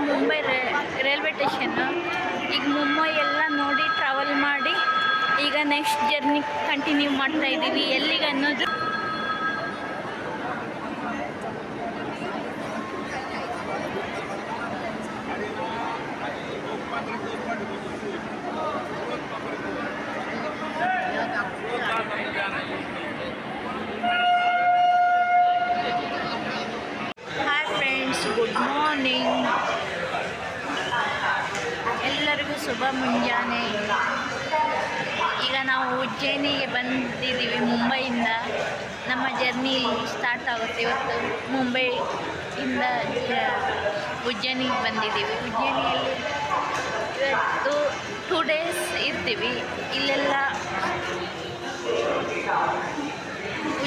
Mumbai railway station. ಈಗ ಮುಂಬೈ ಎಲ್ಲ ನೋಡಿ ಟ್ರಾವೆಲ್ ಮಾಡಿ ಈಗ ನೆಕ್ಸ್ಟ್ ಜರ್ನಿ ಕಂಟಿನ್ಯೂ ಮಾಡ್ತಾ ಇದ್ದೀವಿ. ಎಲ್ಲಿಗೆ ಅನ್ನೋದು ಗುಡ್ ಮಾರ್ನಿಂಗ್ ಎಲ್ಲರಿಗೂ ಶುಭ ಮುಂಜಾನೆ. ಈಗ ನಾವು ಉಜ್ಜಯಿನಿಗೆ ಬಂದಿದ್ದೀವಿ ಮುಂಬೈಯಿಂದ. ನಮ್ಮ ಜರ್ನಿ ಸ್ಟಾರ್ಟ್ ಆಗುತ್ತೆ ಇವತ್ತು. ಮುಂಬೈಯಿಂದ ಉಜ್ಜಯಿನಿಗೆ ಬಂದಿದ್ದೀವಿ. ಉಜ್ಜಯಿನಿಯಲ್ಲಿ ಇವತ್ತು 2 days ಇರ್ತೀವಿ. ಇಲ್ಲೆಲ್ಲ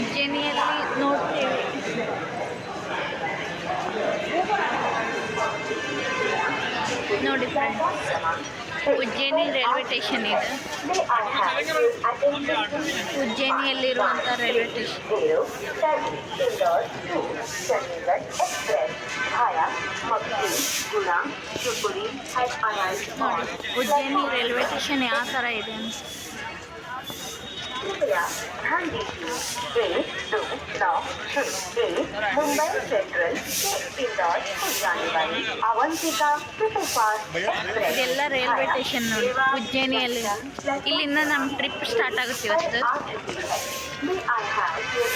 ಉಜ್ಜಯಿನಿಯಲ್ಲಿ ನೋಡ್ತೀವಿ. ನೋಡಿ ಫ್ರೆಂಡ್ಸ್, ಉಜ್ಜಯಿನಿ ರೈಲ್ವೆ ಸ್ಟೇಷನ್ ಇದೆ. ಉಜ್ಜಯಿನಿಯಲ್ಲಿರುವಂಥ ರೈಲ್ವೆ ಸ್ಟೇಷನ್. ನೋಡಿ ಉಜ್ಜಯಿನಿ ರೈಲ್ವೆ ಸ್ಟೇಷನ್ ಯಾವ ಥರ ಇದೆ ಅಂತ. मुंबई सेंट्रल से इंदौर को जाने वाली अवंतिका सुपरफास्ट ಇದೆಲ್ಲ ರೈಲ್ವೆ ಸ್ಟೇಷನ್ ನೋಡಿ ಉಜ್ಜಯಿನಿಯಲ್ಲಿ. ಇಲ್ಲಿಂದ ನಮ್ಮ ಟ್ರಿಪ್ ಸ್ಟಾರ್ಟ್ ಆಗುತ್ತೆ ಇವತ್ತು.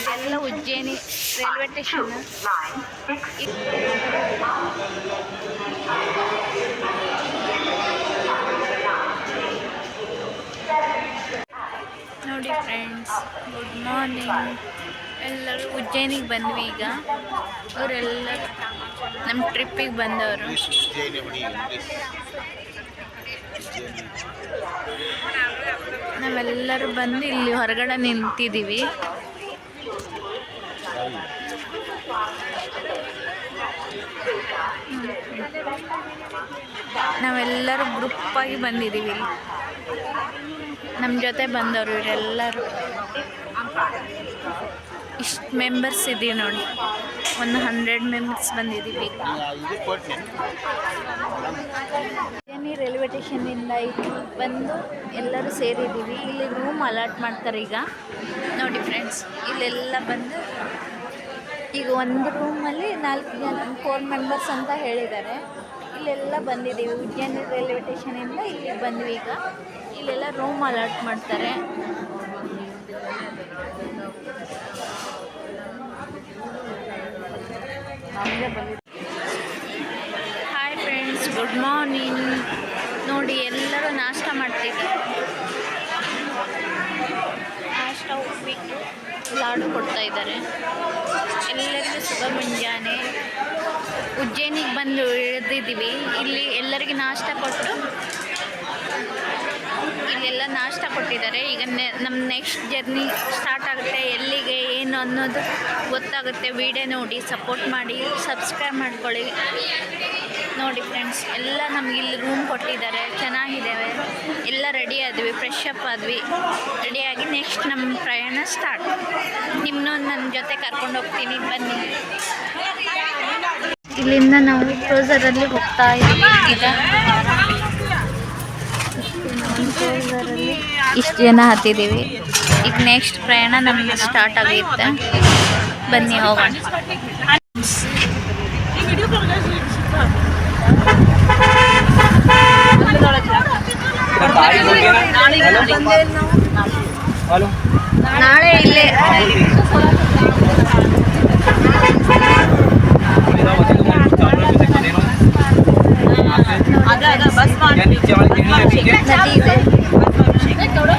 ಇದೆಲ್ಲ ಉಜ್ಜಯಿನಿ ರೈಲ್ವೆ ಸ್ಟೇಷನ್. ನೋಡಿ ಫ್ರೆಂಡ್ಸ್, ಗುಡ್ ಮಾರ್ನಿಂಗ್. ಎಲ್ಲರೂ ಉಜ್ಜಯಿನಿಗೆ ಬಂದ್ವಿ. ಈಗ ಅವರೆಲ್ಲರೂ ನಮ್ಮ ಟ್ರಿಪ್ಪಿಗೆ ಬಂದವರು. ನಾವೆಲ್ಲರೂ ಬಂದು ಇಲ್ಲಿ ಹೊರಗಡೆ ನಿಂತಿದ್ದೀವಿ. ನಾವೆಲ್ಲರೂ ಗ್ರೂಪಾಗಿ ಬಂದಿದ್ದೀವಿ. ನಮ್ಮ ಜೊತೆ ಬಂದವರು ಇವರೆಲ್ಲರೂ ಇಷ್ಟು ಮೆಂಬರ್ಸ್ ಇದ್ದೀವಿ ನೋಡಿ. ಒಂದು 100 ಮೆಂಬರ್ಸ್ ಬಂದಿದ್ದೀವಿ. ಉಜ್ಜಯಿನಿ ರೈಲ್ವೆ ಸ್ಟೇಷನ್ನಿಂದ ಇಲ್ಲಿ ಬಂದು ಎಲ್ಲರೂ ಸೇರಿದ್ದೀವಿ. ಇಲ್ಲಿ ರೂಮ್ ಅಲಾಟ್ ಮಾಡ್ತಾರೆ ಈಗ. ನೋಡಿ ಫ್ರೆಂಡ್ಸ್, ಇಲ್ಲೆಲ್ಲ ಬಂದು ಈಗ ಒಂದು ರೂಮಲ್ಲಿ 4 ಮೆಂಬರ್ಸ್ ಅಂತ ಹೇಳಿದ್ದಾರೆ. ಇಲ್ಲೆಲ್ಲ ಬಂದಿದ್ದೀವಿ. ಉಜ್ಜಯಿನಿ ರೈಲ್ವೆ ಸ್ಟೇಷನಿಂದ ಇಲ್ಲಿಗೆ ಬಂದ್ವಿ. ಈಗ ಇಲ್ಲೆಲ್ಲ ರೂಮ್ ಅಲಾಟ್ ಮಾಡ್ತಾರೆ. Hi friends, good morning. ನೋಡಿ ಎಲ್ಲರೂ ನಾಷ್ಟ ಮಾಡ್ತಿದ್ದಾರೆ. ನಾಷ್ಟ ಉಪ್ಪಿಟ್ಟು ಲಾಡು ಕೊಡ್ತಾ ಇದ್ದಾರೆ. ಎಲ್ಲರಿಗೂ ಶುಭ ಮುಂಜಾನೆ. ಉಜ್ಜಯಿನಿಗೆ ಬಂದು ಇಳಿದಿದ್ದೀವಿ. ಇಲ್ಲಿ ಎಲ್ಲರಿಗೆ ನಾಷ್ಟ ಕೊಟ್ಟು ಇಲ್ಲೆಲ್ಲ ನಾಷ್ಟ ಕೊಟ್ಟಿದ್ದಾರೆ. ಈಗ ನಮ್ಮ ನೆಕ್ಸ್ಟ್ ಜರ್ನಿ ಸ್ಟಾರ್ಟ್ ಆಗುತ್ತೆ. ಎಲ್ಲಿಗೆ ಏನು ಅನ್ನೋದು ಗೊತ್ತಾಗುತ್ತೆ. ವಿಡಿಯೋ ನೋಡಿ ಸಪೋರ್ಟ್ ಮಾಡಿ, ಸಬ್ಸ್ಕ್ರೈಬ್ ಮಾಡ್ಕೊಳ್ಳಿ. ನೋಡಿ ಫ್ರೆಂಡ್ಸ್, ಎಲ್ಲ ನಮ್ಗೆ ಇಲ್ಲಿ ರೂಮ್ ಕೊಟ್ಟಿದ್ದಾರೆ. ಚೆನ್ನಾಗಿದ್ದಾವೆ. ಎಲ್ಲ ರೆಡಿ ಆದ್ವಿ, ಫ್ರೆಶ್ ಅಪ್ ಆದ್ವಿ. ರೆಡಿಯಾಗಿ ನೆಕ್ಸ್ಟ್ ನಮ್ಮ ಪ್ರಯಾಣ ಸ್ಟಾರ್ಟ್. ನಿಮ್ಮನ್ನು ನನ್ನ ಜೊತೆ ಕರ್ಕೊಂಡು ಹೋಗ್ತೀನಿ, ಬನ್ನಿ. ಇಲ್ಲಿಂದ ನಾವು ಕ್ರೂಸರಲ್ಲಿ ಹೋಗ್ತಾ ಇದ್ದೀವಿ. ಈಗ ಕ್ರೂಸರಲ್ಲಿ ಇಷ್ಟು ಜನ ಹತ್ತಿದ್ದೀವಿ. ಈಗ ನೆಕ್ಸ್ಟ್ ಪ್ರಯಾಣ ನಮಗೆ ಸ್ಟಾರ್ಟ್ ಆಗುತ್ತೆ. ಬನ್ನಿ ಹೋಗೋಣ. ನಾಳೆ ಇಲ್ಲೇ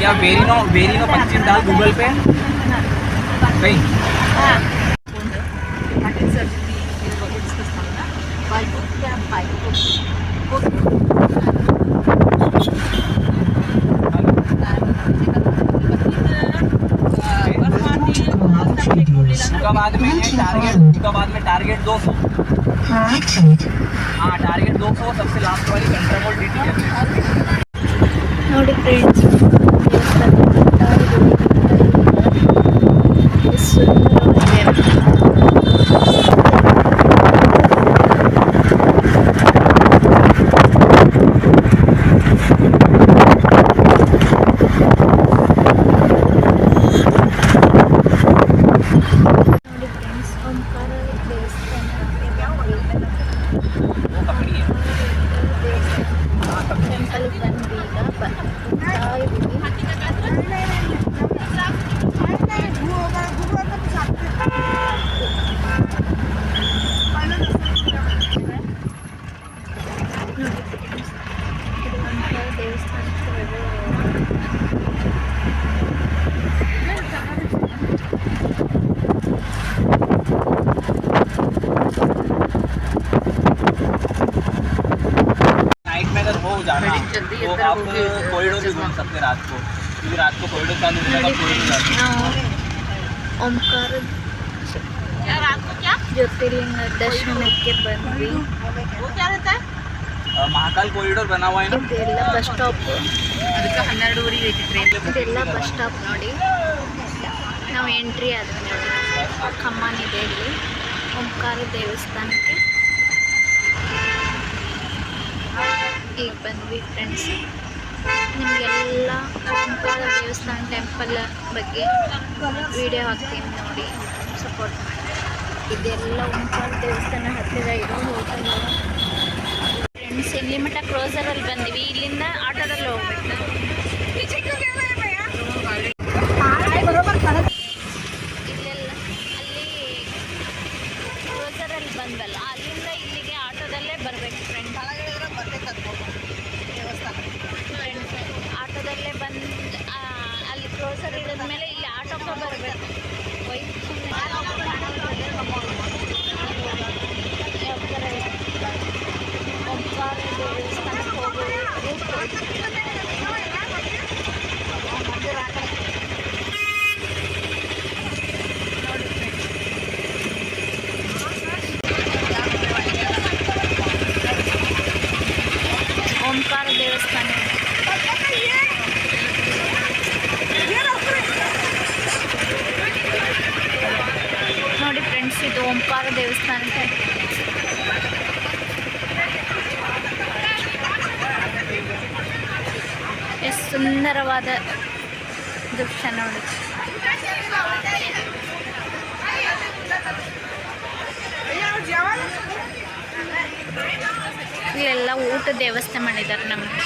क्या वेरीनो 25 डाल गूगल पे कहीं. बाद में टारगेट 200. हाँ, टारगेट 200 सबसे लास्ट वाली कंट्रोल डीटी है. ನೋಡಿ ಫ್ರೆಂಡ್ಸ್, तो आप कॉरिडोर भी घूम सकते हैं रात को, क्योंकि रात को कॉरिडोर चालू हो जाएगा, कॉरिडोर जाते हैं। ನಾವು ಓಂಕಾರ ಜ್ಯೋತಿರ್ಲಿಂಗ ದರ್ಶನಕ್ಕೆ ಬಂದ್ವಿ. महाकाल कॉरिडोर बना हुआ है ना, ಇದೆಲ್ಲ ಬಸ್ ಸ್ಟಾಪ್, ಅದಕ್ಕೆ 12:30 ಐತಿ ಟ್ರೈನ್. ಇದೆಲ್ಲ ಬಸ್ ಸ್ಟಾಪ್ ನೋಡಿ. ನಾವು ಎಂಟ್ರಿ ಆದ್ವಿ ನೋಡಿ, ಕಮಾನ್ ಇದೆ ಇಲ್ಲಿ ಓಂಕಾರ ದೇವಸ್ಥಾನಕ್ಕೆ. ಈಗ ಬಂದ್ವಿ ಫ್ರೆಂಡ್ಸ್. ನಿಮಗೆಲ್ಲ ಓಂಕಾರ ದೇವಸ್ಥಾನ ಟೆಂಪಲ್ ಬಗ್ಗೆ ವಿಡಿಯೋ ಹಾಕ್ತೀನಿ ನೋಡಿ, ಸಪೋರ್ಟ್ ಮಾಡಿ. ಇದೆಲ್ಲ ಓಂಕಾರ ದೇವಸ್ಥಾನ ಹತ್ತಿರ ಇರೋ ಹೋಟೆಲ್ ಫ್ರೆಂಡ್ಸ್. ಇಲ್ಲಿ ಮಟ್ಟ ಕ್ರೋಸರಲ್ಲಿ ಬಂದ್ವಿ, ಇಲ್ಲಿಂದ ಆಟೋದಲ್ಲಿ ಹೋಗ್ಬೇಕು. ಇಲ್ಲೆಲ್ಲ ಅಲ್ಲಿ ಕ್ರೋಸರಲ್ಲಿ ಬಂದ್ವಲ್ಲ, ಅಲ್ಲಿಂದ ಇಲ್ಲಿಗೆ ಆಟೋದಲ್ಲೇ ಬರಬೇಕು ಫ್ರೆಂಡ್. ಫ್ರೆಂಡ್ಸ್ ಆಟೋದಲ್ಲೇ ಬಂದು ಅಲ್ಲಿ ಕ್ರೋಸರ್ ಇಳಿದ್ಮೇಲೆ ಇಲ್ಲಿ ಆಟೋಕ್ಕೆ ಬರಬೇಕು. ಯಾವ ಥರ ಇದೆ ಓಂಕಾರ ದೇವಸ್ಥಾನಕ್ಕೆ ಹೋಗೋದು ಓಂಕಾರ ದೇವಸ್ಥಾನ. ನೋಡಿ ಫ್ರೆಂಡ್ಸ್, ಇದು ಓಂಕಾರ ದೇವಸ್ಥಾನಕ್ಕೆ. ಎಷ್ಟು ಸುಂದರವಾದ ದೃಶ್ಯ ನೋಡಿ. ಇಲ್ಲೆಲ್ಲ ಊಟದ ವ್ಯವಸ್ಥೆ ಮಾಡಿದ್ದಾರೆ ನಮಗೆ.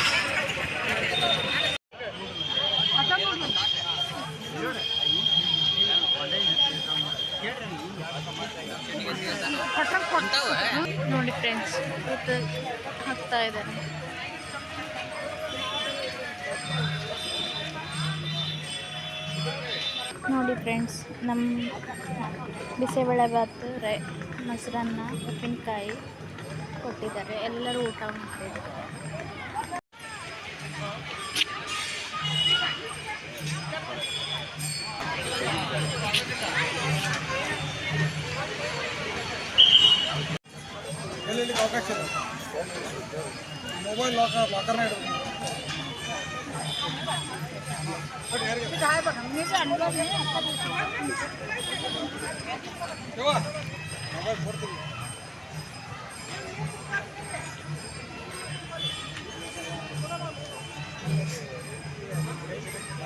ನೋಡಿ ಫ್ರೆಂಡ್ಸ್, ಊಟ ಹಾಕ್ತಾ ಇದ್ದಾರೆ. ನೋಡಿ ಫ್ರೆಂಡ್ಸ್, ನಮ್ಮ ಬಿಸಿಬೇಳೆಭಾತು, ಮೊಸರನ್ನ, ಉಪ್ಪಿನಕಾಯಿ ಕೊಟ್ಟಿದ್ದಾರೆ. ಎಲ್ಲರೂ ಊಟ ಮಾಡ್ತಿದ್ದಾರೆ. ಅವಕಾಶ ಇಲ್ಲ, ಮೊಬೈಲ್ ಲಾಕರ್ನ ಇಡಬೇಕು. ಮೊಬೈಲ್ ಕೊಡ್ತೀನಿ.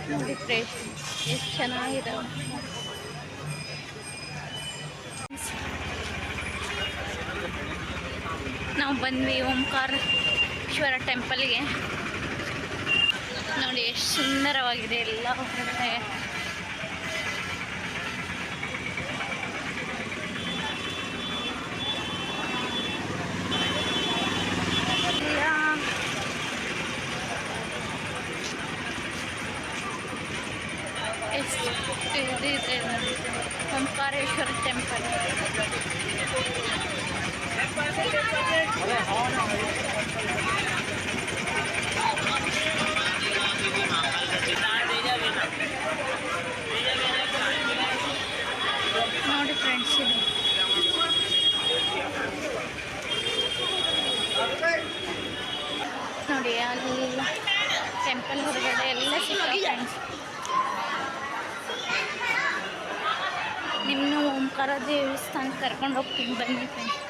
ನೋಡಿ ಫ್ರೆಂಡ್ಸ್, ಎಷ್ಟು ಚೆನ್ನಾಗಿದಾವೆ. ನಾವು ಬಂದ್ವಿ ಓಂಕಾರೇಶ್ವರ ಟೆಂಪಲ್ಗೆ. ನೋಡಿ ಎಷ್ಟು ಸುಂದರವಾಗಿದೆ ಎಲ್ಲ ಹೊರಗಡೆ. ಎಷ್ಟು ಇದೆ ನೋಡಿ, ಓಂಕಾರೇಶ್ವರ ಟೆಂಪಲ್. ನೋಡಿ ಫ್ರೆಂಡ್ಸ್, ಇದು ನೋಡಿ ಅಲ್ಲಿ ಟೆಂಪಲ್ ಹೊರಗಡೆ ಎಲ್ಲ ಸಿಗ್ತವೆ ಫ್ರೆಂಡ್ಸ್. ನಿಮ್ಮನ್ನು ಓಂಕಾರ ದೇವಸ್ಥಾನಕ್ಕೆ ಕರ್ಕೊಂಡು ಹೋಗ್ತೀನಿ ಬನ್ನಿ ಫ್ರೆಂಡ್ಸ್.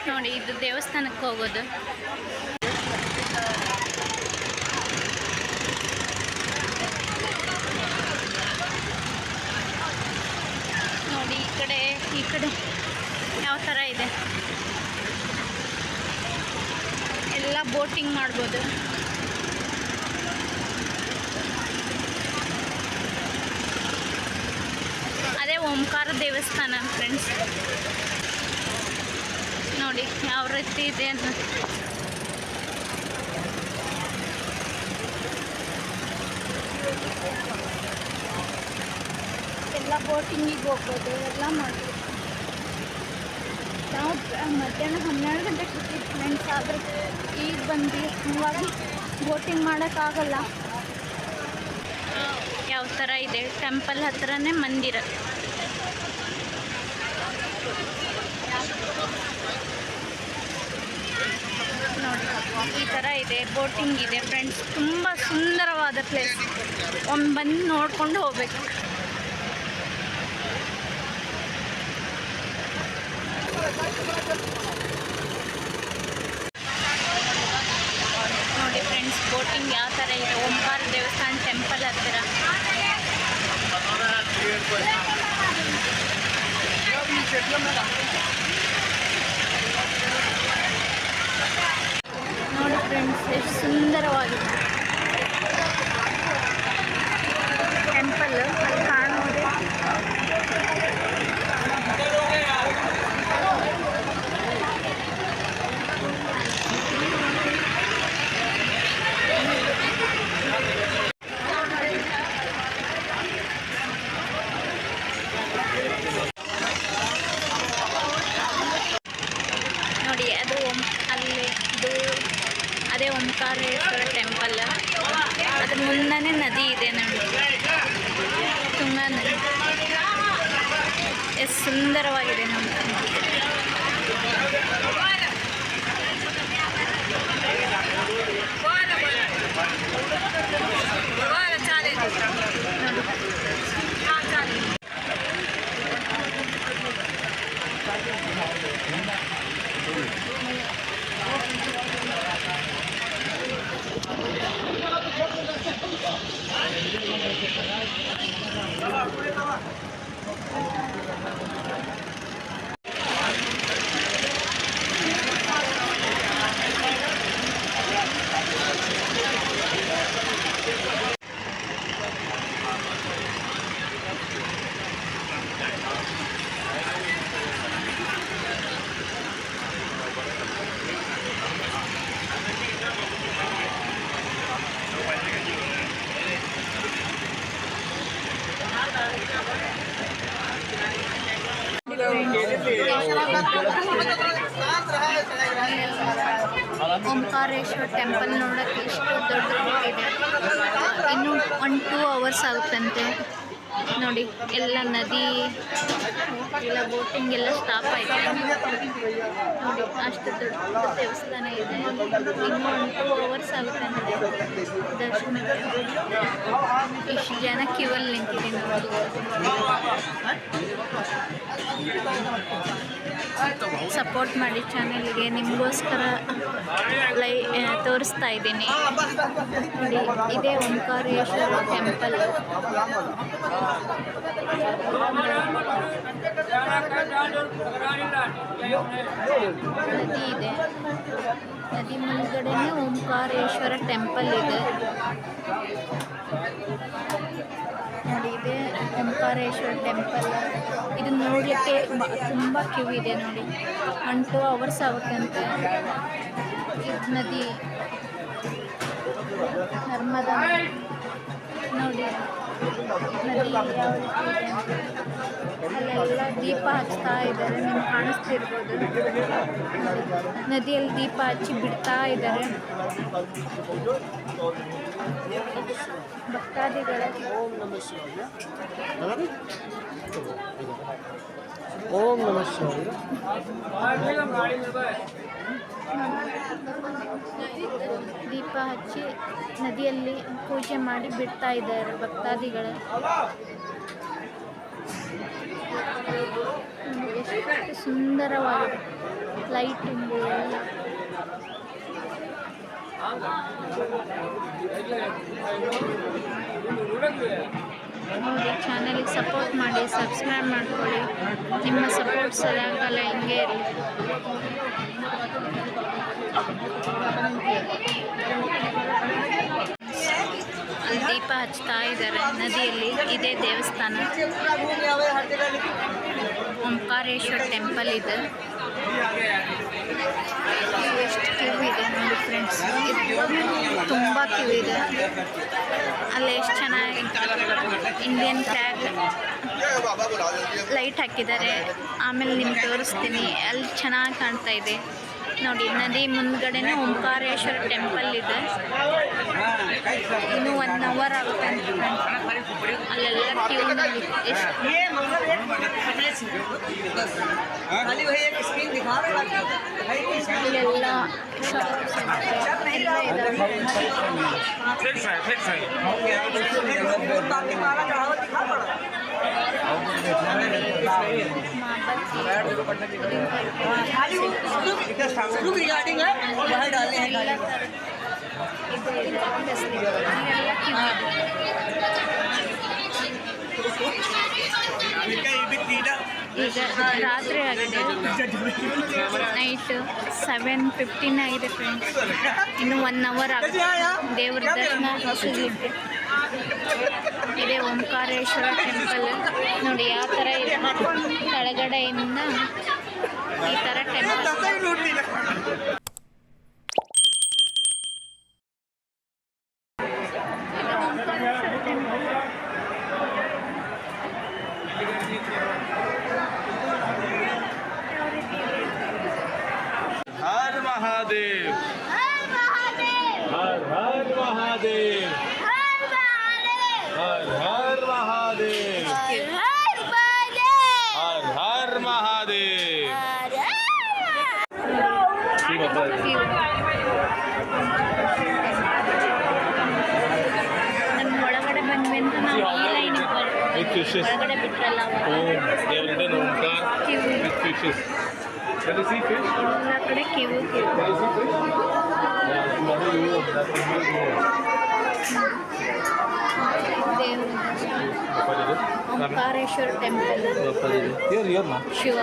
ನೋಡಿ, ಇದು ದೇವಸ್ಥಾನಕ್ಕೆ ಹೋಗೋದು. ನೋಡಿ ಈ ಕಡೆ ಯಾವ ಥರ ಇದೆ. ಎಲ್ಲ ಬೋಟಿಂಗ್ ಮಾಡ್ಬೋದು. ಅದೇ ಓಂಕಾರ ದೇವಸ್ಥಾನ ಫ್ರೆಂಡ್ಸ್. ನೋಡಿ ಯಾವ ರೀತಿ ಇದೆ ಅಂತ. ಎಲ್ಲ ಬೋಟಿಂಗಿಗೆ ಹೋಗ್ಬೋದು, ಎಲ್ಲ ಮಾಡ್ಬೋದು. ನಾವು ಮಧ್ಯಾಹ್ನ 12 ಗಂಟೆಗೆ ಬಿಟ್ಟಿದ್ದು ಫ್ರೆಂಡ್ಸ್, ಆದರೆ ಈಗ ಬಂದು ಹಂಗಾಗಿ ಬೋಟಿಂಗ್ ಮಾಡೋಕ್ಕಾಗಲ್ಲ. ಯಾವ ಥರ ಇದೆ, ಟೆಂಪಲ್ ಹತ್ರನೇ ಮಂದಿರ. ನೋಡಿ ಈ ಥರ ಇದೆ, ಬೋಟಿಂಗ್ ಇದೆ ಫ್ರೆಂಡ್ಸ್. ತುಂಬ ಸುಂದರವಾದ ಪ್ಲೇಸ್. ಒಮ್ಮೆ ಬಂದು ನೋಡ್ಕೊಂಡು ಹೋಗ್ಬೇಕು. ನೋಡಿ ಫ್ರೆಂಡ್ಸ್, ಬೋಟಿಂಗ್ ಯಾವ ಥರ ಇದೆ ಓಂಕಾರ ದೇವಸ್ಥಾನ ಟೆಂಪಲ್ ಹತ್ತಿರ. ನೋಡಿ ಫ್ರೆಂಡ್ಸ್, ಎಷ್ಟು ಸುಂದರವಾಗಿದೆ ಟೆಂಪಲ್. ಅಲ್ಲಿ ಕಾಣೋದೆ ನೋಡಿ, ಅದು ಅಲ್ಲಿ ಅದೇ ಓಂಕಾರೇಶ್ವರ ಟೆಂಪಲ್. ಅದ್ರ ಮುಂದನೇ ನದಿ ಇದೆ ನೋಡಿ, ತುಂಗಾ ನದಿ. ಎಷ್ಟು ಸುಂದರವಾಗಿದೆ ನೋಡಿ. ಓಂಕಾರೇಶ್ವರ ಟೆಂಪಲ್ ನೋಡೋಕ್ಕೆ ಎಷ್ಟು ದೊಡ್ಡದಿದೆ. ಇನ್ನೂ 1-2 ಅವರ್ಸ್ ಆಗುತ್ತಂತೆ. ನೋಡಿ ಎಲ್ಲ ನದಿ ಎಲ್ಲ ಬೋಟಿಂಗ್ ಎಲ್ಲ ಸ್ಟಾಪ್ ಆಯಿತು. ನೋಡಿ ಅಷ್ಟು ದೊಡ್ಡ ದೇವಸ್ಥಾನ ಇದೆ. ಇನ್ನೂ 1-2 ಅವರ್ಸ್ ಆಗುತ್ತಂತೆ ದರ್ಶನಕ್ಕೆ. ಇಷ್ಟು ಜನ ಕ್ಯೂವಲ್ಲಿ ನಿಂತಿದೆ ನೋಡಿ. ಸಪೋರ್ಟ್ ಮಾಡಿ ಚಾನಲ್ಗೆ, ನಿಮಗೋಸ್ಕರ ತೋರಿಸ್ತಾ ಇದ್ದೀನಿ ನೋಡಿ. ಇದೇ ಓಂಕಾರೇಶ್ವರ ಟೆಂಪಲ್. ನದಿ ಇದೆ, ನದಿ ಮುಂದ್ಗಡೆನೇ ಓಂಕಾರೇಶ್ವರ ಟೆಂಪಲ್ ಇದೆ ನೋಡಿ. ಇದೆ ಓಂಕಾರೇಶ್ವರ ಟೆಂಪಲ್. ಇದು ನೋಡಲಿಕ್ಕೆ ತುಂಬ ಕ್ಯೂ ಇದೆ ನೋಡಿ. 1-2 ಅವರ್ಸ್ ಆಗುತ್ತಂತೆ. ಇದು ನದಿ ನರ್ಮದಾ ನೋಡಿ. ನದಿ ಯಾವ ರೀತಿ ಇದೆ, ಅಲ್ಲೆಲ್ಲ ದೀಪ ಹಚ್ತಾ ಇದ್ದಾರೆ, ನಿಮ್ಗೆ ಕಾಣಿಸ್ತಿರ್ಬೋದು. ನದಿಯಲ್ಲಿ ದೀಪ ಹಚ್ಚಿ ಬಿಡ್ತಾ ಇದ್ದಾರೆ ಭಕ್ತಾದಿಗಳ. ಓಂ ನಮಃ ಶಿವಾಯ. ದೀಪ ಹಚ್ಚಿ ನದಿಯಲ್ಲಿ ಪೂಜೆ ಮಾಡಿ ಬಿಡ್ತಾ ಇದ್ದಾರೆ ಭಕ್ತಾದಿಗಳು. ಎಷ್ಟು ಸುಂದರವಾಗಿದೆ ಲೈಟಿಂಗು ಎಲ್ಲ. ನೋಡಿ, ಚಾನಲಿಗೆ ಸಪೋರ್ಟ್ ಮಾಡಿ, ಸಬ್ಸ್ಕ್ರೈಬ್ ಮಾಡ್ಕೊಳ್ಳಿ. ನಿಮ್ಮ ಸಪೋರ್ಟ್ ಸದಾಕಾಲ ಹಿಂಗೆ ಇರಲಿ. ಅಲ್ಲಿ ದೀಪ ಹಚ್ತಾ ಇದ್ದಾರೆ ನದಿಯಲ್ಲಿ. ಇದೇ ದೇವಸ್ಥಾನ, ಓಂಕಾರೇಶ್ವರ ಟೆಂಪಲ್ ಇದೆ. ಎಷ್ಟು ಕ್ಯೂ ಇದೆ ನೋಡಿ ಫ್ರೆಂಡ್ಸ್, ತುಂಬ ಕ್ಯೂ ಇದೆ. ಅಲ್ಲಿ ಎಷ್ಟು ಚೆನ್ನಾಗಿ ಇಂಡಿಯನ್ ಫ್ಲ್ಯಾಗ್ ಲೈಟ್ ಹಾಕಿದ್ದಾರೆ. ಆಮೇಲೆ ನಿಮ್ಗೆ ತೋರಿಸ್ತೀನಿ, ಅಲ್ಲಿ ಚೆನ್ನಾಗಿ ಕಾಣ್ತಾ ಇದೆ ನೋಡಿ. ನದಿ ಮುಂದ್ಗಡೆನೇ ಓಂಕಾರೇಶ್ವರ ಟೆಂಪಲ್ ಇದೆ. ಇನ್ನು 1 ಅವರ್ ಆಗುತ್ತೆ ಅಂತ ಅಲ್ಲೆಲ್ಲ ಕ್ಯೂ ನೋಡಿ. ಅಲ್ಲೆಲ್ಲ ಶಾಪ್ಸ್ ಎಲ್ಲ ಇದಾವೆ. ಈಗ ರಾತ್ರಿ ಆಗಿದೆ, ನೈಟ್ 7:15 ಆಗಿದೆ ಫ್ರೆಂಡ್ಸ್. ಇನ್ನು 1 ಅವರ್ ಆಗುತ್ತೆ ದೇವ್ರ ದರ್ಶನ ಸಿಗಲಿಕ್ಕೆ. ಇದೇ ಓಂಕಾರೇಶ್ವರ ಟೆಂಪಲ್ ನೋಡಿ ಯಾವ ಥರ ಇದೆ. ಕೆಳಗಡೆಯಿಂದ ಈ ಥರ ಟೆಂಪಲ್. हर महादेव, हर हर महादेव, हर हर महादेव, हर हर महादेव. ನಮ್ಮ ಒಳಗಡೆ ಬಂದ್ವಿ ಅಂತ ನಾವು ಈ ಲೈನ್ ಒಳಗಡೆ ಬಿಟ್ರಲ್ಲ ಎಲ್ಲ ಕಡೆ ಕ್ಯೂ ಓಂಕಾರೇಶ್ವರ ಟೆಂಪಲ್ ಶಿವ.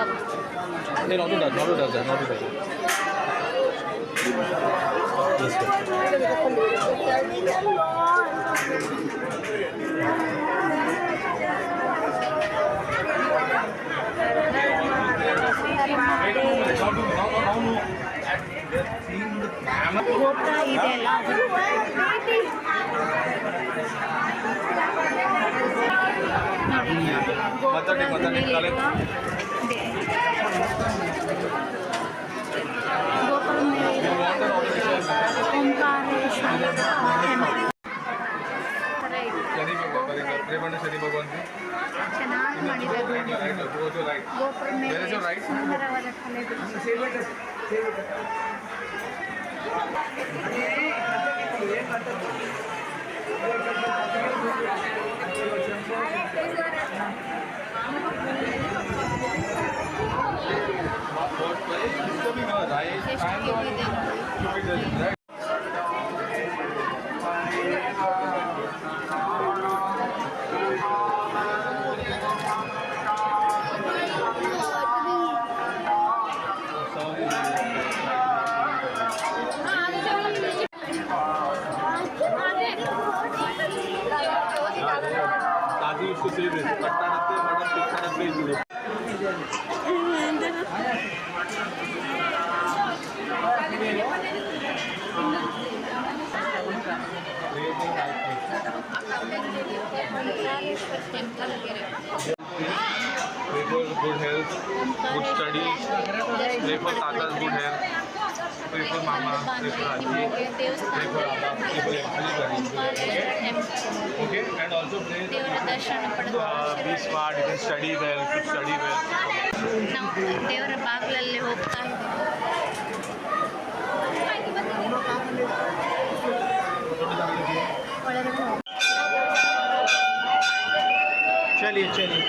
ಗೋಪುರ ಇದೆಯಲ್ಲ ಚೆನ್ನಾಗಿ ಮಾಡಿದ್ದಾರೆ. ಗೋಪುರ ಮೇಲೆ ಸುಂದರವಾದ ಕಲೆ. Good health, good study, pray for Tata's good health, pray for Mama, pray for Aji, pray for Abba, pray for everybody. Okay, and also pray be smart, you can study well, should study well. ನಾವು ದೇವರ ಬಾಗಿಲಲ್ಲಿ ಹೋಗ್ತಾ चलिए चलिए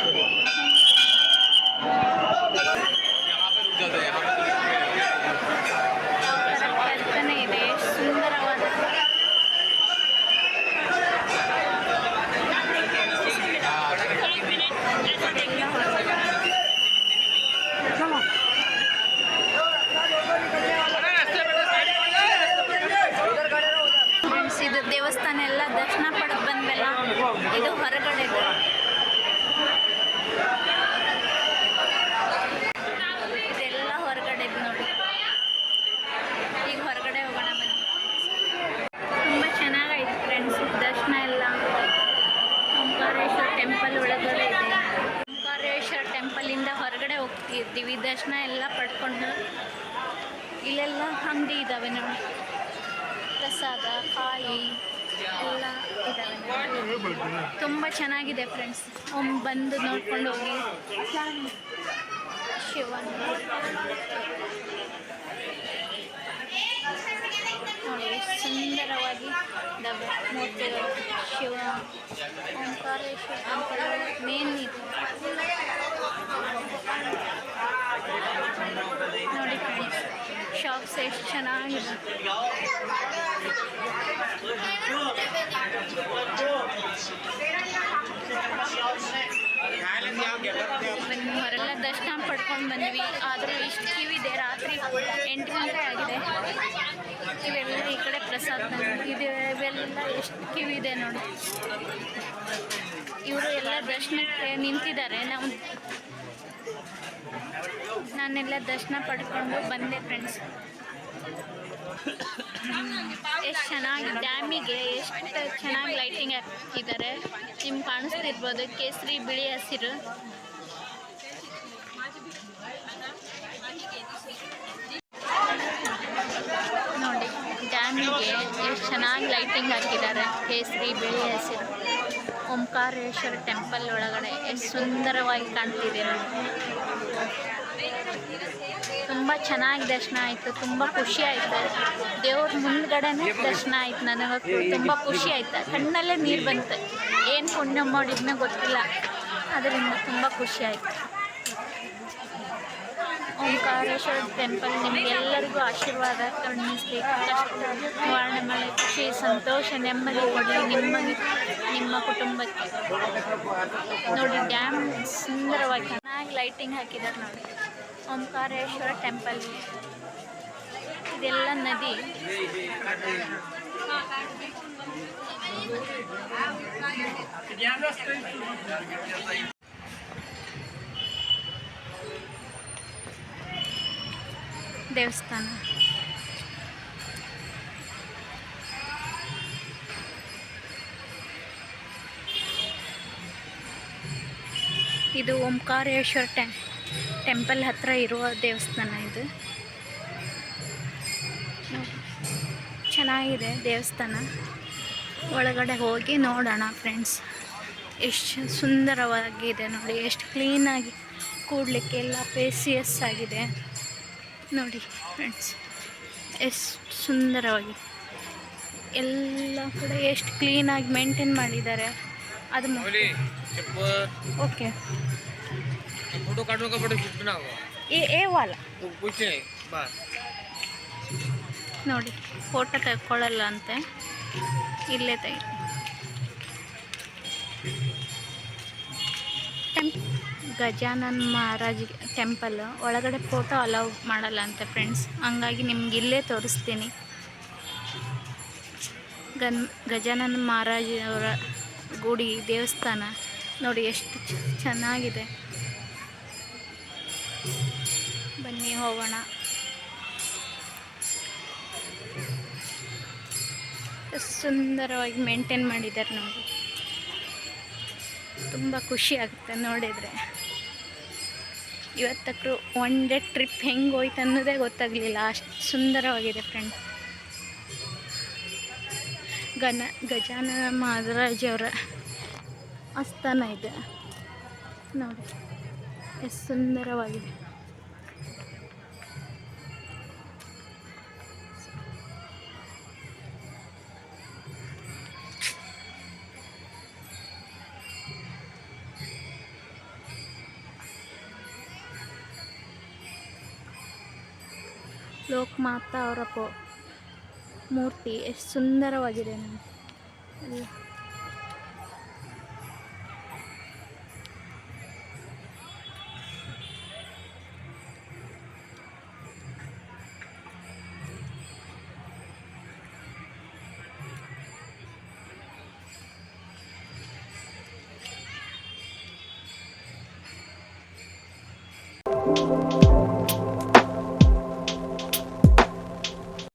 ಕಲ್ಪನೆ ಇದೆ ಸುಂದರವಾದ. ದರ್ಶನ ಎಲ್ಲ ಪಡ್ಕೊಂಡು ಇಲ್ಲೆಲ್ಲ ಅಂಗಡಿ ಇದ್ದಾವೆ ನೋಡಿ, ಪ್ರಸಾದ ಕಾಯಿ ಎಲ್ಲ ಇದ್ದಾವೆ ನೋಡಿ. ತುಂಬ ಚೆನ್ನಾಗಿದೆ ಫ್ರೆಂಡ್ಸ್, ಒಮ್ಮೆ ಬಂದು ನೋಡ್ಕೊಂಡು ಹೋಗಿ. ಶಿವನ್ ನೋಡಿ ಎಷ್ಟು ಸುಂದರವಾಗಿ ಇದ್ದಾವೆ ಮೂರ್ತಿಗಳು. ಶಿವ ಓಂಕಾರೇಶ್ವರ ಟೆಂಪಲ್ ಮೇನ್ ಇದು ನೋಡಿ ಫ್ರೆಂಡ್ಸ್. ಶಾಪ್ಸ್ ಎಷ್ಟು ಚೆನ್ನಾಗಿದೆ. ಹೊರೆಲ್ಲ ದರ್ಶನ ಪಡ್ಕೊಂಡು ಬಂದ್ವಿ. ಆದರೂ ಇಷ್ಟು ಕ್ಯೂ ರಾತ್ರಿ 8 ಗಂಟೆ ಆಗಿದೆ. ಇವೆಲ್ಲ ಈ ಕಡೆ ಪ್ರಸಾದ ಇವೆಲ್ಲ ಎಷ್ಟು ಕ್ಯೂ ಇದೆ ನೋಡಿ. ಇವರು ಎಲ್ಲ ದರ್ಶನಕ್ಕೆ ನಿಂತಿದ್ದಾರೆ. ನಾನೆಲ್ಲ ದರ್ಶನ ಪಡ್ಕೊಂಡು ಬಂದೆ ಫ್ರೆಂಡ್ಸ್. ಎಷ್ಟು ಚೆನ್ನಾಗಿ ಡ್ಯಾಮಿಗೆ ಎಷ್ಟು ಚೆನ್ನಾಗಿ ಲೈಟಿಂಗ್ ಹಾಕಿದ್ದಾರೆ. ನಿಮ್ಗೆ ಕಾಣಿಸ್ತಿರ್ಬೋದು, ಕೇಸರಿ ಬಿಳಿ ಹಸಿರು. ನೋಡಿ ಡ್ಯಾಮಿಗೆ ಎಷ್ಟು ಚೆನ್ನಾಗಿ ಲೈಟಿಂಗ್ ಹಾಕಿದ್ದಾರೆ, ಕೇಸರಿ ಬಿಳಿ ಹಸಿರು. ಓಂಕಾರೇಶ್ವರ ಟೆಂಪಲ್ ಒಳಗಡೆ ಎಷ್ಟು ಸುಂದರವಾಗಿ ಕಾಣ್ತಿದೆ ನೋಡಿ. ತುಂಬ ಚೆನ್ನಾಗಿ ದರ್ಶನ ಆಯಿತು, ತುಂಬ ಖುಷಿ ಆಯಿತು. ದೇವ್ರ ಮುಂದ್ಗಡೆನೇ ದರ್ಶನ ಆಯಿತು. ನನಗೆ ತುಂಬ ಖುಷಿ ಆಯಿತು, ಕಣ್ಣಲ್ಲೇ ನೀರು ಬಂತು. ಏನು ಪುಣ್ಯ ಮಾಡಿದ್ನೋ ಗೊತ್ತಿಲ್ಲ, ಅದರಿಂದ ತುಂಬ ಖುಷಿ ಆಯಿತು. ಓಂಕಾರೇಶ್ವರ ಟೆಂಪಲ್ ನಿಮಗೆಲ್ಲರಿಗೂ ಆಶೀರ್ವಾದ ಕರುಣಿಸಲಿ, ಕಷ್ಟ ನಿವಾರಣೆ ಮಾಡಿ, ಖುಷಿ ಸಂತೋಷ ನೆಮ್ಮದಿ ಕೊಡಲಿ ನಿಮ್ಮ ಕುಟುಂಬಕ್ಕೆ. ನೋಡಿ ಡ್ಯಾಮ್ ಸುಂದರವಾಗಿ ಚೆನ್ನಾಗಿ ಲೈಟಿಂಗ್ ಹಾಕಿದ್ದಾರೆ ನೋಡಿ. ಓಂಕಾರೇಶ್ವರ ಟೆಂಪಲ್ ಇದೆಲ್ಲ ನದಿ. ದೇವಸ್ಥಾನ ಇದು ಓಂಕಾರೇಶ್ವರ ಟೆಂಪಲ್ ಹತ್ರ ಇರುವ ದೇವಸ್ಥಾನ ಇದು. ಚೆನ್ನಾಗಿದೆ ದೇವಸ್ಥಾನ. ಒಳಗಡೆ ಹೋಗಿ ನೋಡೋಣ ಫ್ರೆಂಡ್ಸ್. ಎಷ್ಟು ಸುಂದರವಾಗಿದೆ ನೋಡಿ, ಎಷ್ಟು ಕ್ಲೀನಾಗಿ ಕೂಡಲಿಕ್ಕೆ ಎಲ್ಲ ಸ್ಪೇಸಿಯಸ್ ಆಗಿದೆ ನೋಡಿ ಫ್ರೆಂಡ್ಸ್. ಎಷ್ಟು ಸುಂದರವಾಗಿ ಎಲ್ಲ ಕಡೆ ಎಷ್ಟು ಕ್ಲೀನಾಗಿ ಮೇಂಟೈನ್ ಮಾಡಿದ್ದಾರೆ. ಅದು ಓಕೆ फोटो काटने का फोटो खींचना होगा ए वाला तो कुछ नहीं बस ನೋಡಿ ಫೋಟೋ ತೆಕ್ಕೊಳ್ಳಲ್ಲ ಅಂತೆ, ಇಲ್ಲೇ ತೆಗಿ. ಗಜಾನನ್ ಮಹಾರಾಜ್ ಟೆಂಪಲ್ ಒಳಗಡೆ ಫೋಟೋ ಅಲೌ ಮಾಡಲ್ಲ ಅಂತೆ ಫ್ರೆಂಡ್ಸ್. ಹಂಗಾಗಿ ನಿಮ್ಗೆ ಇಲ್ಲೇ ತೋರಿಸ್ತೀನಿ. ಗಜಾನನ್ ಮಹಾರಾಜ್ ಅವರ ಗುಡಿ ದೇವಸ್ಥಾನ ನೋಡಿ ಎಷ್ಟು ಚೆನ್ನಾಗಿದೆ. ಬನ್ನಿ ಹೋಗೋಣ. ಸುಂದರವಾಗಿ ಮೇಂಟೈನ್ ಮಾಡಿದ್ದಾರೆ ನೋಡಿ. ತುಂಬ ಖುಷಿ ಆಗುತ್ತೆ ನೋಡಿದರೆ. ಇವತ್ತಕ್ಕೂ ಒನ್ ಡೇ ಟ್ರಿಪ್ ಹೆಂಗೆ ಹೋಯ್ತು ಅನ್ನೋದೇ ಗೊತ್ತಾಗಲಿಲ್ಲ, ಅಷ್ಟು ಸುಂದರವಾಗಿದೆ ಫ್ರೆಂಡ್. ಗಜಾನನ ಮಹಾರಾಜವರ ಆಸ್ಥಾನ ಇದೆ ನೋಡಿ, ಎಷ್ಟು ಸುಂದರವಾಗಿದೆ. ಲೋಕಮಾತಾ ಅವರ ಮೂರ್ತಿ ಎಷ್ಟು ಸುಂದರವಾಗಿದೆ ನೋಡಿ.